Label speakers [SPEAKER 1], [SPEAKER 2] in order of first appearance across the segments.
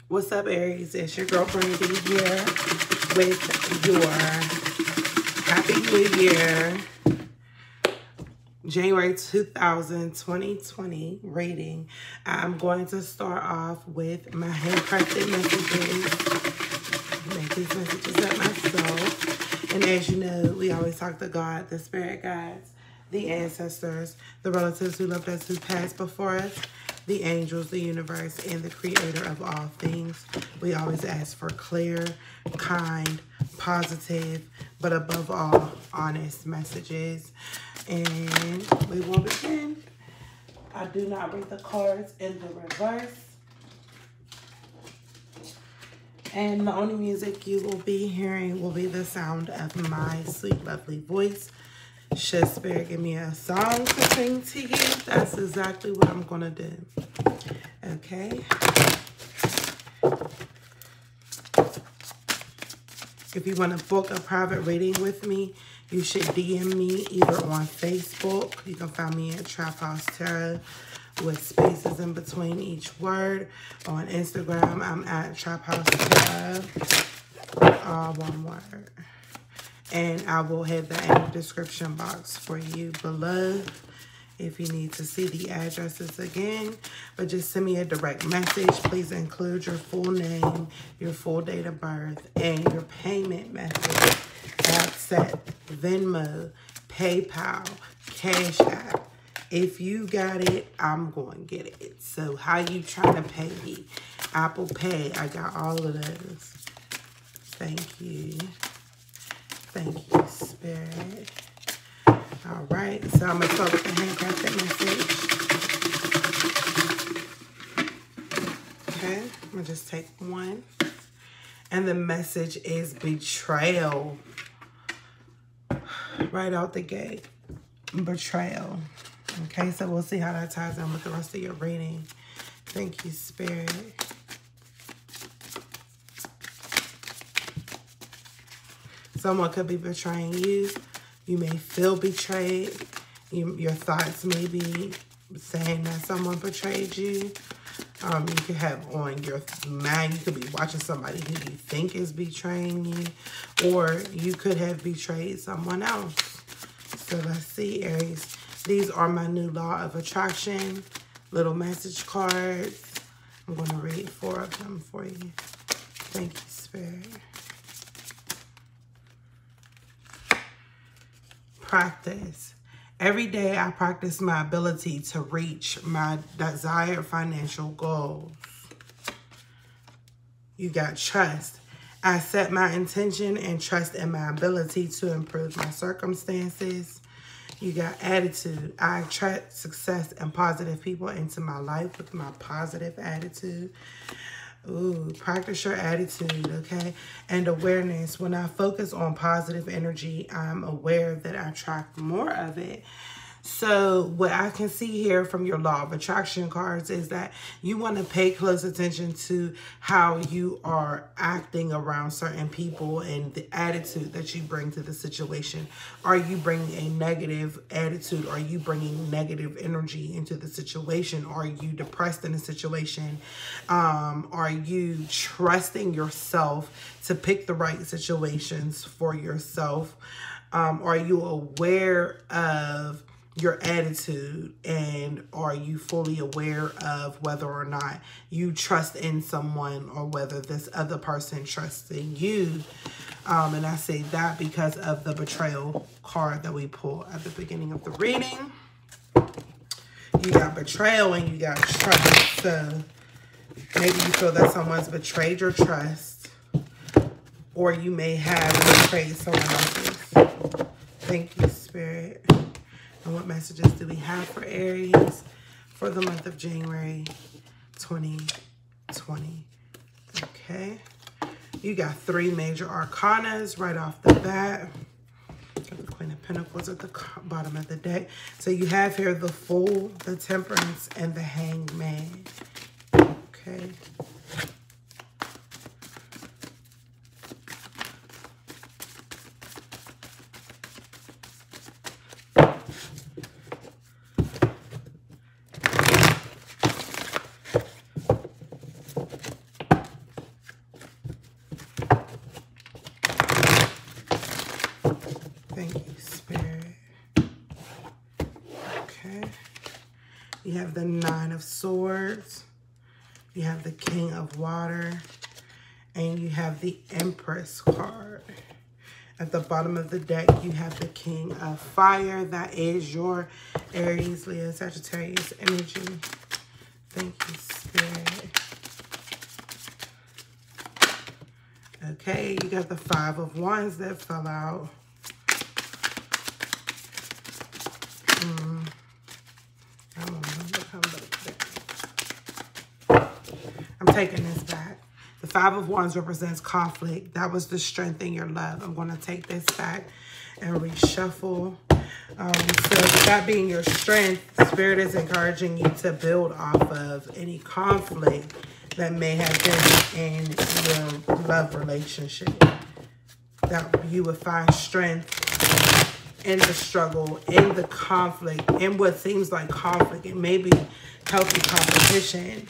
[SPEAKER 1] What's up, Aries? It's your girl Brandy here with your Happy New Year January 2020 reading. I'm going to start off with my handcrafted messages. Make these messages up myself. And as you know, we always talk to God, the spirit guides, the ancestors, the relatives who loved us, who passed before us, the angels, the universe, and the creator of all things. We always ask for clear, kind, positive, but above all, honest messages. And we will begin. I do not read the cards in the reverse. And the only music you will be hearing will be the sound of my sweet, lovely voice. Should Spirit give me a song to sing to you, that's exactly what I'm going to do. Okay? If you want to book a private reading with me, you should DM me either on Facebook. You can find me at Trap House Tarot with spaces in between each word. On Instagram, I'm at Trap House Tarot. All one word. And I will have that in the description box for you below if you need to see the addresses again. But just send me a direct message. Please include your full name, your full date of birth, and your payment method. Access, Venmo, PayPal, Cash App. If you got it, I'm going to get it. So how you trying to pay me? Apple Pay, I got all of those. Thank you. Thank you, Spirit. All right, so I'm going to start with the handcrafted message. Okay, I'm going to just take one. And the message is betrayal. Right out the gate. Betrayal. Okay, so we'll see how that ties in with the rest of your reading. Thank you, Spirit. Someone could be betraying you. You may feel betrayed. Your thoughts may be saying that someone betrayed you. You could have on your mind, you could be watching somebody who you think is betraying you. Or you could have betrayed someone else. So let's see, Aries. These are my new law of attraction. Little message cards. I'm going to read 4 of them for you. Thank you, Spirit. Practice. Every day I practice my ability to reach my desired financial goals. You got trust. I set my intention and trust in my ability to improve my circumstances. You got attitude. I attract success and positive people into my life with my positive attitude. Ooh, practice your attitude, okay? And awareness. When I focus on positive energy, I'm aware that I attract more of it. So what I can see here from your law of attraction cards is that you want to pay close attention to how you are acting around certain people and the attitude that you bring to the situation. Are you bringing a negative attitude? Are you bringing negative energy into the situation? Are you depressed in the situation? Are you trusting yourself to pick the right situations for yourself? Are you aware of your attitude, and are you fully aware of whether or not you trust in someone or whether this other person trusts in you? And I say that because of the betrayal card that we pulled at the beginning of the reading. You got betrayal and you got trust. So maybe you feel that someone's betrayed your trust, or you may have betrayed someone else's. Thank you, Spirit. And what messages do we have for Aries for the month of January 2020? Okay. You got 3 major arcanas right off the bat. Got the Queen of Pentacles at the bottom of the deck. So you have here the Fool, the Temperance, and the Hanged Man. Okay. You have the Nine of Swords. You have the King of Water. And you have the Empress card. At the bottom of the deck, you have the King of Fire. That is your Aries, Leo, Sagittarius energy. Thank you, Spirit. Okay, you got the Five of Wands that fell out. I'm taking this back. The Five of Wands represents conflict. That was the strength in your love. I'm going to take this back and reshuffle. So that being your strength, Spirit is encouraging you to build off of any conflict that may have been in your love relationship. That you would find strength in the struggle, in the conflict, in what seems like conflict. It may be healthy competition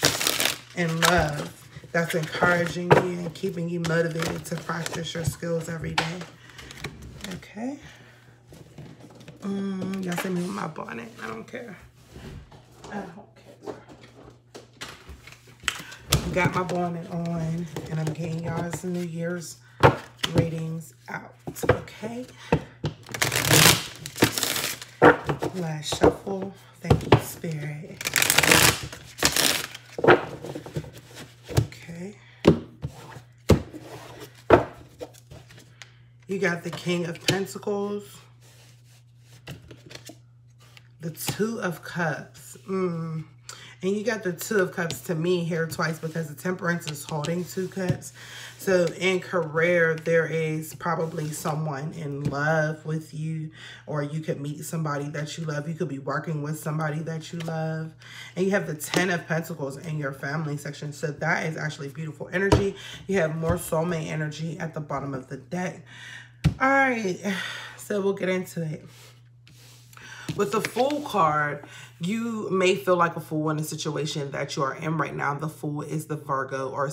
[SPEAKER 1] in love that's encouraging you and keeping you motivated to practice your skills every day. Okay. Y'all see me with my bonnet. I don't care. I don't care. Got my bonnet on, and I'm getting y'all some New Year's readings out. Okay. Last shuffle. Thank you, Spirit. Okay. You got the King of Pentacles. The Two of Cups. And you got the Two of Cups to me here twice because the Temperance is holding 2 cups. So in career, there is probably someone in love with you, or you could meet somebody that you love. You could be working with somebody that you love. And you have the 10 of Pentacles in your family section. So that is actually beautiful energy. You have more soulmate energy at the bottom of the deck. All right, so we'll get into it. With the Fool card, you may feel like a fool in the situation that you are in right now. The Fool is the Virgo or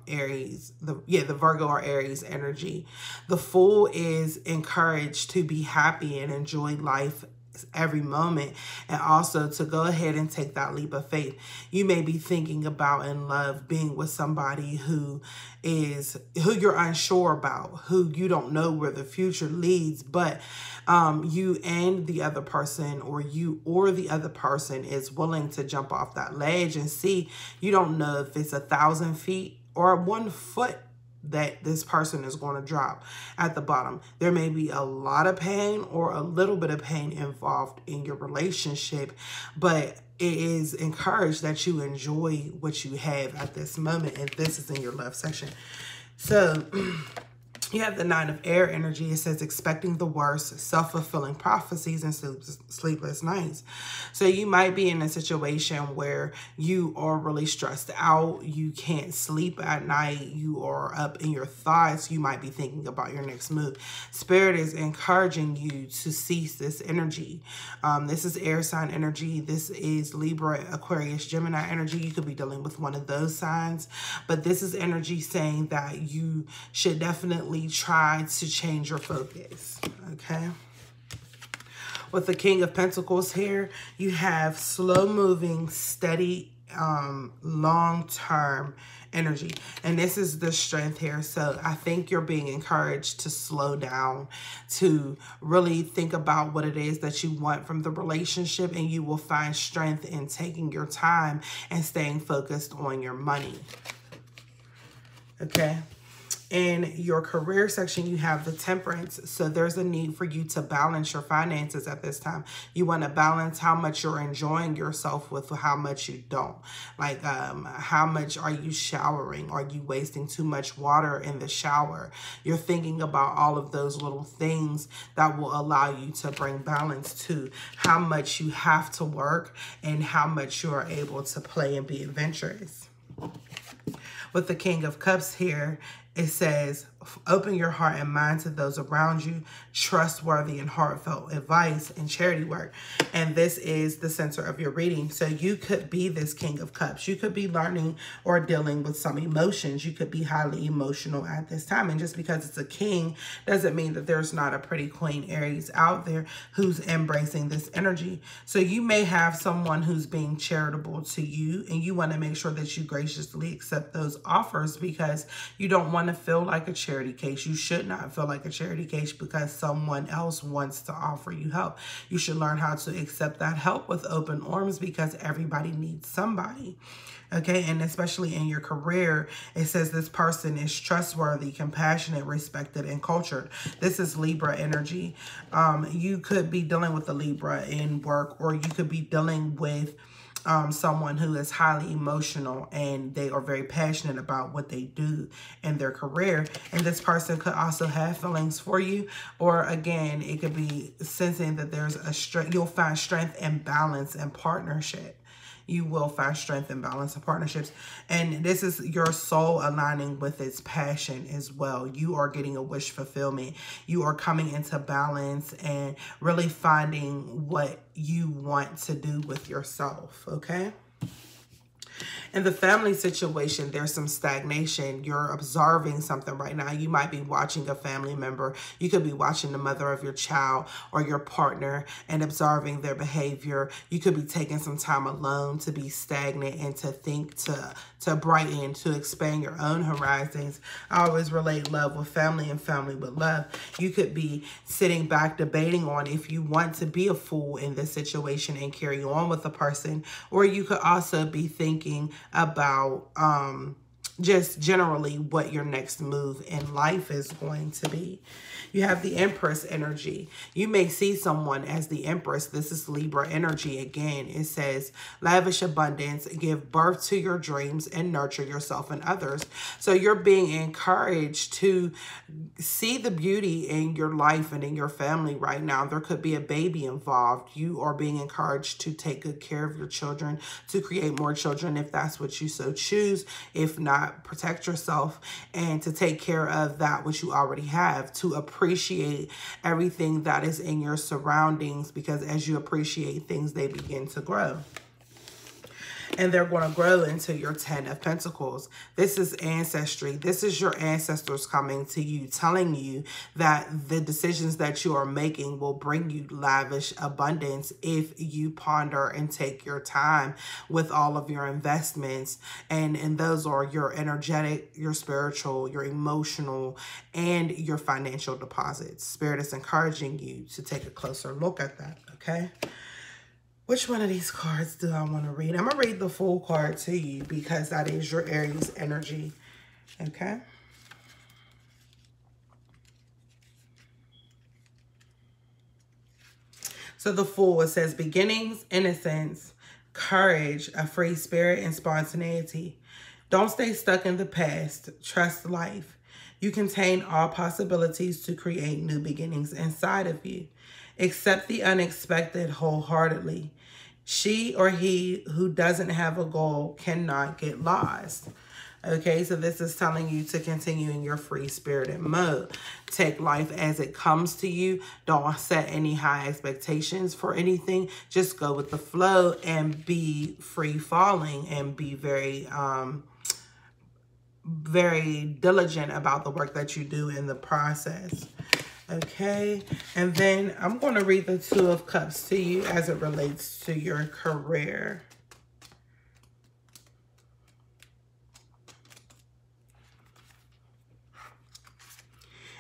[SPEAKER 1] Aries. The Virgo or Aries energy. The Fool is encouraged to be happy and enjoy life every moment, and also to go ahead and take that leap of faith. You may be thinking about in love being with somebody who you're unsure about, who you don't know where the future leads, but you and the other person, or the other person is willing to jump off that ledge and see. You don't know if it's 1,000 feet or 1 foot that this person is going to drop at the bottom. There may be a lot of pain or a little bit of pain involved in your relationship, but it is encouraged that you enjoy what you have at this moment, and this is in your love section. So you have the Nine of Air energy. It says expecting the worst, self-fulfilling prophecies, and sleepless nights. So you might be in a situation where you are really stressed out. You can't sleep at night. You are up in your thoughts. You might be thinking about your next move. Spirit is encouraging you to cease this energy. This is air sign energy. This is Libra, Aquarius, Gemini energy. You could be dealing with one of those signs, but this is energy saying that you should definitely try to change your focus. Okay. With the King of Pentacles here, you have slow moving, steady, long-term energy, and this is the strength here. So I think you're being encouraged to slow down, to really think about what it is that you want from the relationship, and you will find strength in taking your time and staying focused on your money. Okay. In your career section, you have the Temperance. So there's a need for you to balance your finances at this time. You want to balance how much you're enjoying yourself with how much you don't. Like, how much are you showering? Are you wasting too much water in the shower? You're thinking about all of those little things that will allow you to bring balance to how much you have to work and how much you are able to play and be adventurous. With the King of Cups here, it says Open your heart and mind to those around you. Trustworthy and heartfelt advice and charity work. And this is the center of your reading. So you could be this King of Cups. You could be learning or dealing with some emotions. You could be highly emotional at this time. And just because it's a king doesn't mean that there's not a pretty Queen Aries out there who's embracing this energy. So you may have someone who's being charitable to you, and you want to make sure that you graciously accept those offers because you don't want to feel like a charity case. You should not feel like a charity case because someone else wants to offer you help. You should learn how to accept that help with open arms because everybody needs somebody. Okay, and especially in your career, it says this person is trustworthy, compassionate, respected, and cultured. This is Libra energy. You could be dealing with a Libra in work, or you could be dealing with someone who is highly emotional and they are very passionate about what they do in their career. And this person could also have feelings for you, or again, it could be sensing that there's a strength. You'll find strength and balance and partnership. You will find strength and balance in partnerships. And this is your soul aligning with its passion as well. You are getting a wish fulfillment. You are coming into balance and really finding what you want to do with yourself, okay? In the family situation, there's some stagnation. You're observing something right now. You might be watching a family member. You could be watching the mother of your child or your partner and observing their behavior. You could be taking some time alone to be stagnant and to think, to brighten, to expand your own horizons. I always relate love with family and family with love. You could be sitting back debating on if you want to be a fool in this situation and carry on with the person, or you could also be thinking about just generally what your next move in life is going to be. You have the Empress energy. You may see someone as the Empress. This is Libra energy. Again, it says lavish abundance, give birth to your dreams, and nurture yourself and others. So you're being encouraged to see the beauty in your life and in your family right now. There could be a baby involved. You are being encouraged to take good care of your children, to create more children if that's what you so choose. If not, protect yourself and to take care of that which you already have, to appreciate everything that is in your surroundings, because as you appreciate things, they begin to grow. And they're going to grow into your 10 of Pentacles. This is ancestry. This is your ancestors coming to you, telling you that the decisions that you are making will bring you lavish abundance if you ponder and take your time with all of your investments. And those are your energetic, your spiritual, your emotional, and your financial deposits. Spirit is encouraging you to take a closer look at that, okay? Which one of these cards do I want to read? I'm going to read the full card to you because that is your Aries energy. Okay? So the Fool, it says beginnings, innocence, courage, a free spirit, and spontaneity. Don't stay stuck in the past. Trust life. You contain all possibilities to create new beginnings inside of you. Accept the unexpected wholeheartedly. She or he who doesn't have a goal cannot get lost. Okay, so this is telling you to continue in your free-spirited mode. Take life as it comes to you. Don't set any high expectations for anything. Just go with the flow and be free-falling and be very diligent about the work that you do in the process. Okay, and then I'm going to read the Two of Cups to you as it relates to your career.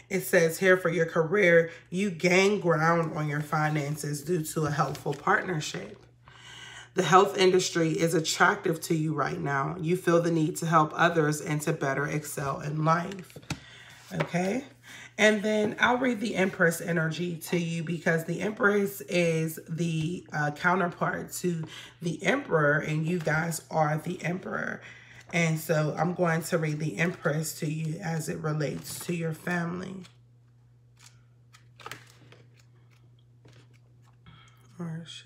[SPEAKER 1] It says here for your career, you gain ground on your finances due to a helpful partnership. The health industry is attractive to you right now. You feel the need to help others and to better excel in life. Okay. And then I'll read the Empress energy to you because the Empress is the counterpart to the Emperor, and you guys are the Emperor. And so I'm going to read the Empress to you as it relates to your family. Where is she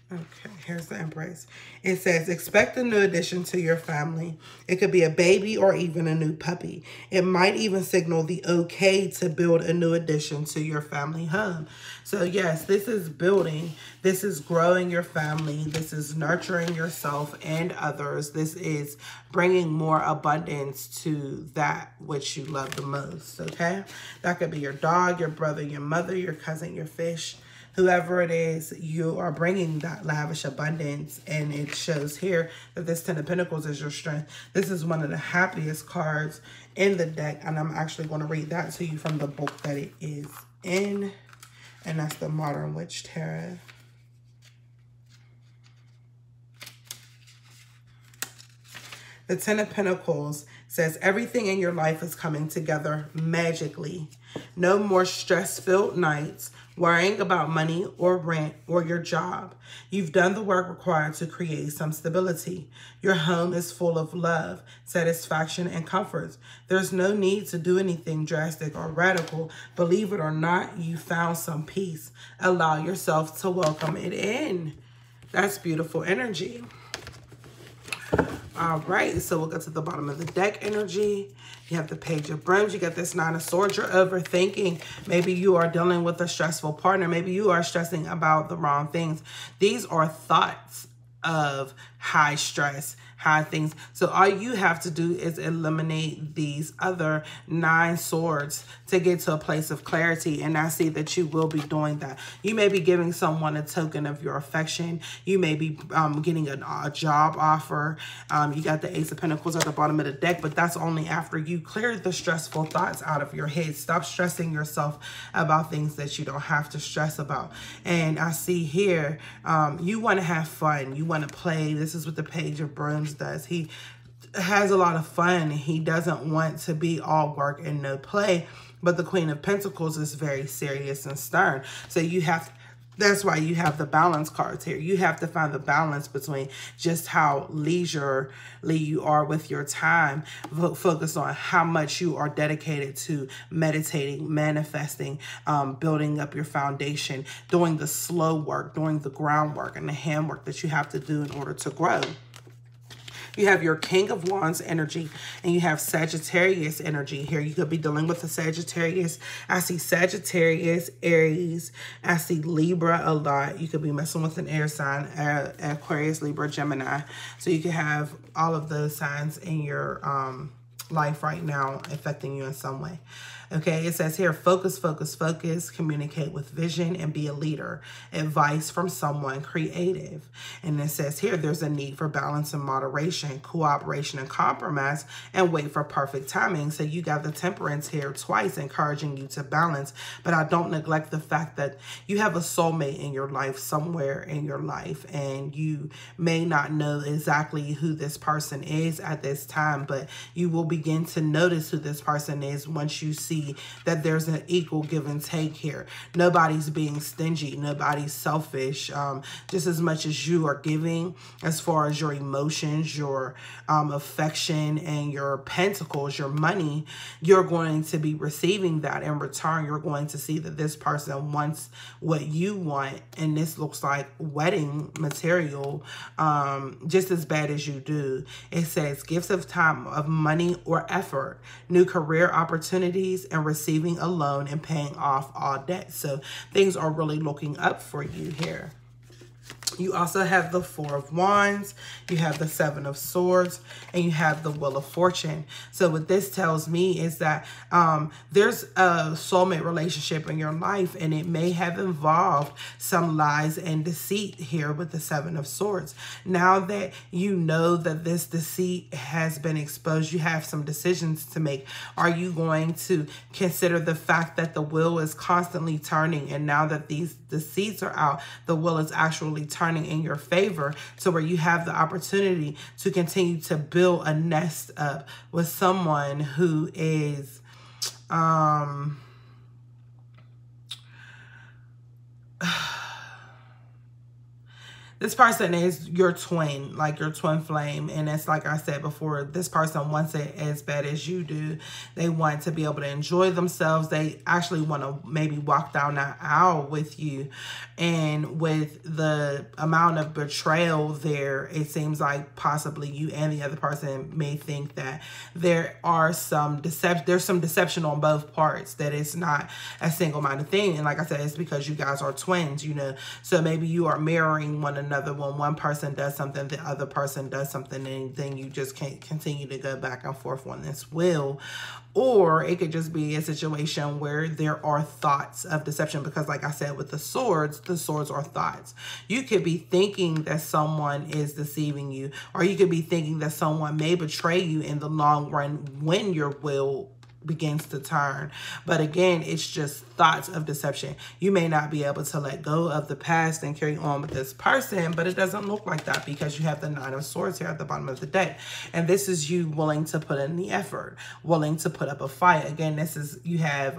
[SPEAKER 1] at? Okay, here's the Empress. It says, expect a new addition to your family. It could be a baby or even a new puppy. It might even signal the okay to build a new addition to your family home. So yes, this is building. This is growing your family. This is nurturing yourself and others. This is bringing more abundance to that which you love the most, okay? That could be your dog, your brother, your mother, your cousin, your fish. Whoever it is, you are bringing that lavish abundance. And it shows here that this 10 of Pentacles is your strength. This is one of the happiest cards in the deck. And I'm actually going to read that to you from the book that it is in. And that's the Modern Witch Tarot. The 10 of Pentacles says everything in your life is coming together magically. No more stress-filled nights, worrying about money or rent or your job. You've done the work required to create some stability. Your home is full of love, satisfaction, and comfort. There's no need to do anything drastic or radical. Believe it or not, you found some peace. Allow yourself to welcome it in. That's beautiful energy. All right, so we'll go to the bottom of the deck energy. You have the Page of Brooms. You got this 9 of Swords. You're overthinking. Maybe you are dealing with a stressful partner. Maybe you are stressing about the wrong things. These are thoughts of high stress, high things. So all you have to do is eliminate these other 9 swords to get to a place of clarity. And I see that you will be doing that. You may be giving someone a token of your affection. You may be getting a job offer. You got the Ace of Pentacles at the bottom of the deck, but that's only after you clear the stressful thoughts out of your head. Stop stressing yourself about things that you don't have to stress about. And I see here, you want to have fun. You want to play. This is what the Page of Brooms does. He has a lot of fun. He doesn't want to be all work and no play. But the Queen of Pentacles is very serious and stern. So you have, that's why you have the balance cards here. You have to find the balance between just how leisurely you are with your time. Focus on how much you are dedicated to meditating, manifesting, building up your foundation, doing the slow work, doing the groundwork and the handwork that you have to do in order to grow. You have your King of Wands energy and you have Sagittarius energy here. You could be dealing with a Sagittarius. I see Sagittarius, Aries. I see Libra a lot. You could be messing with an air sign, Aquarius, Libra, Gemini. So you could have all of those signs in your life right now affecting you in some way. Okay, it says here, focus, focus, focus, communicate with vision, and be a leader. Advice from someone creative. And it says here, there's a need for balance and moderation, cooperation and compromise, and wait for perfect timing. So you got the Temperance here twice, encouraging you to balance. But I don't neglect the fact that you have a soulmate in your life, somewhere in your life, and you may not know exactly who this person is at this time, but you will begin to notice who this person is once you see that there's an equal give and take here. Nobody's being stingy. Nobody's selfish. Just as much as you are giving as far as your emotions, your affection, and your pentacles, your money, you're going to be receiving that in return. You're going to see that this person wants what you want, and this looks like wedding material just as bad as you do. It says gifts of time, of money or effort, new career opportunities, and receiving a loan and paying off all debt. So things are really looking up for you here. You also have the Four of Wands, you have the Seven of Swords, and you have the Wheel of Fortune. So what this tells me is that there's a soulmate relationship in your life, and it may have involved some lies and deceit here with the Seven of Swords. Now that you know that this deceit has been exposed, you have some decisions to make. Are you going to consider the fact that the wheel is constantly turning, and now that these deceits are out, the wheel is actually turning in your favor, to where you have the opportunity to continue to build a nest up with someone who is This person is your twin, like your twin flame. And it's like I said before, this person wants it as bad as you do. They want to be able to enjoy themselves. They actually want to maybe walk down that aisle with you. And with the amount of betrayal there, it seems like possibly you and the other person may think that there are some there's some deception on both parts, that it's not a single-minded thing. And like I said, it's because you guys are twins, you know. So maybe you are mirroring one another. When one person does something, the other person does something, and then you just can't continue to go back and forth on this wheel. Or it could just be a situation where there are thoughts of deception, because like I said, with the swords are thoughts. You could be thinking that someone is deceiving you, or you could be thinking that someone may betray you in the long run when your will begins to turn. But again, it's just thoughts of deception. You may not be able to let go of the past and carry on with this person, but it doesn't look like that because you have the Nine of Swords here at the bottom of the deck. And this is you willing to put in the effort, willing to put up a fight. Again, this is, you have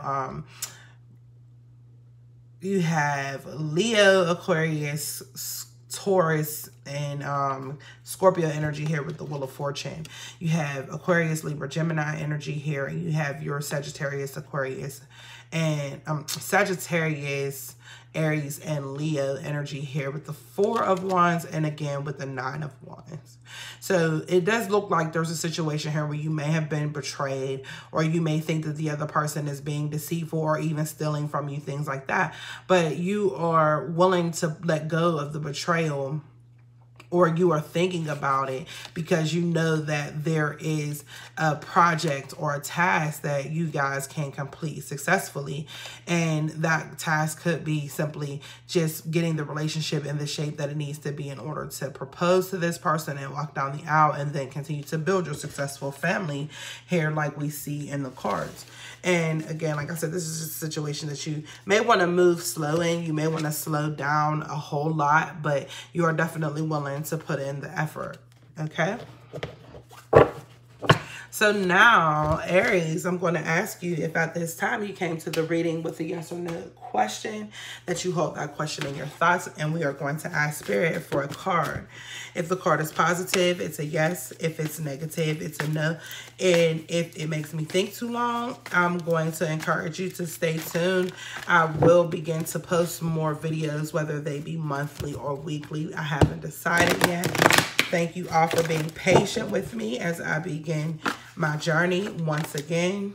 [SPEAKER 1] Leo, Aquarius, Taurus, and Scorpio energy here with the Wheel of Fortune. You have Aquarius, Libra, Gemini energy here, and you have your Sagittarius, Aquarius, and Sagittarius, Aries, and Leo energy here with the Four of Wands, and again with the Nine of Wands. So it does look like there's a situation here where you may have been betrayed, or you may think that the other person is being deceitful or even stealing from you, things like that. But you are willing to let go of the betrayal, or you are thinking about it because you know that there is a project or a task that you guys can complete successfully. And that task could be simply just getting the relationship in the shape that it needs to be in order to propose to this person and walk down the aisle and then continue to build your successful family here, like we see in the cards. And again, like I said, this is just a situation that you may want to move slow in. You may want to slow down a whole lot, but you are definitely willing to put in the effort. Okay. So now, Aries, I'm going to ask you if at this time you came to the reading with a yes or no question, that you hold that question in your thoughts, and we are going to ask Spirit for a card. If the card is positive, it's a yes. If it's negative, it's a no. And if it makes me think too long, I'm going to encourage you to stay tuned. I will begin to post more videos, whether they be monthly or weekly. I haven't decided yet. Thank you all for being patient with me as I begin my journey once again.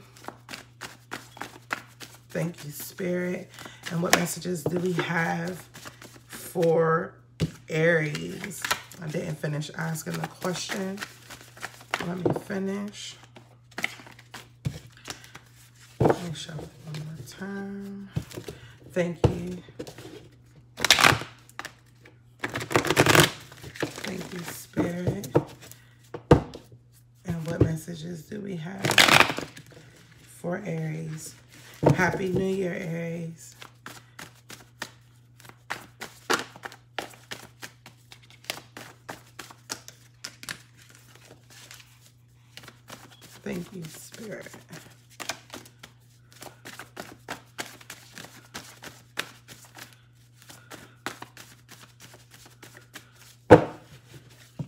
[SPEAKER 1] Thank you, Spirit. And what messages do we have for Aries? I didn't finish asking the question. Let me finish. Let me show it one more time. Thank you. Thank you, Spirit. And what messages do we have for Aries? Happy New Year, Aries. Thank you, Spirit.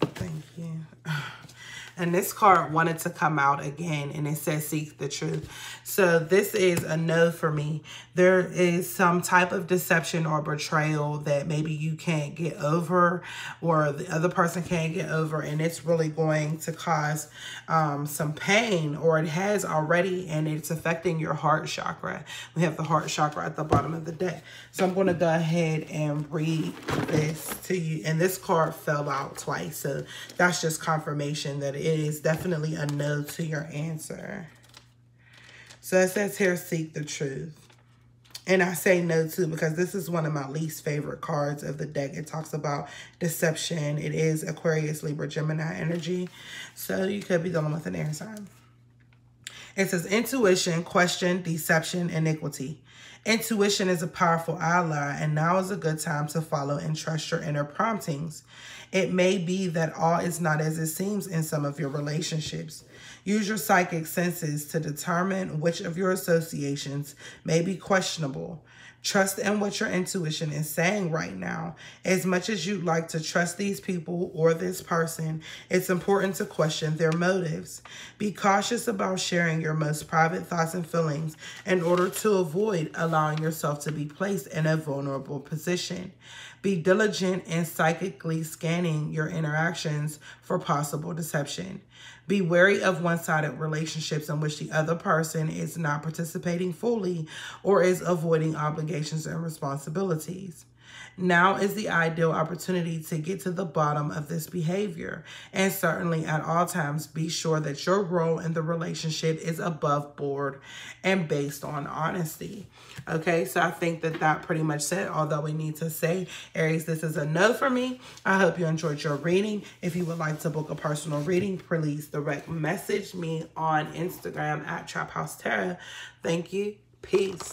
[SPEAKER 1] Thank you. And this card wanted to come out again, and it says seek the truth. So this is a no for me. There is some type of deception or betrayal that maybe you can't get over, or the other person can't get over, and it's really going to cause some pain, or it has already, and it's affecting your heart chakra. We have the heart chakra at the bottom of the deck. So I'm going to go ahead and read this to you. And this card fell out twice, so that's just confirmation that it is definitely a no to your answer. So it says here, seek the truth. And I say no too because this is one of my least favorite cards of the deck. It talks about deception. It is Aquarius, Libra, Gemini energy. So you could be dealing with an air sign. It says intuition, question, deception, iniquity. Intuition is a powerful ally, and now is a good time to follow and trust your inner promptings. It may be that all is not as it seems in some of your relationships. Use your psychic senses to determine which of your associations may be questionable. Trust in what your intuition is saying right now. As much as you'd like to trust these people or this person, it's important to question their motives. Be cautious about sharing your most private thoughts and feelings in order to avoid allowing yourself to be placed in a vulnerable position. Be diligent in psychically scanning your interactions for possible deception. Be wary of one-sided relationships in which the other person is not participating fully or is avoiding obligations and responsibilities. Now is the ideal opportunity to get to the bottom of this behavior, and certainly at all times be sure that your role in the relationship is above board and based on honesty. Okay, so I think that pretty much said all that we need to say. Aries, this is a no for me. I hope you enjoyed your reading. If you would like to book a personal reading, please direct message me on Instagram at Trap House Tarot. Thank you. Peace.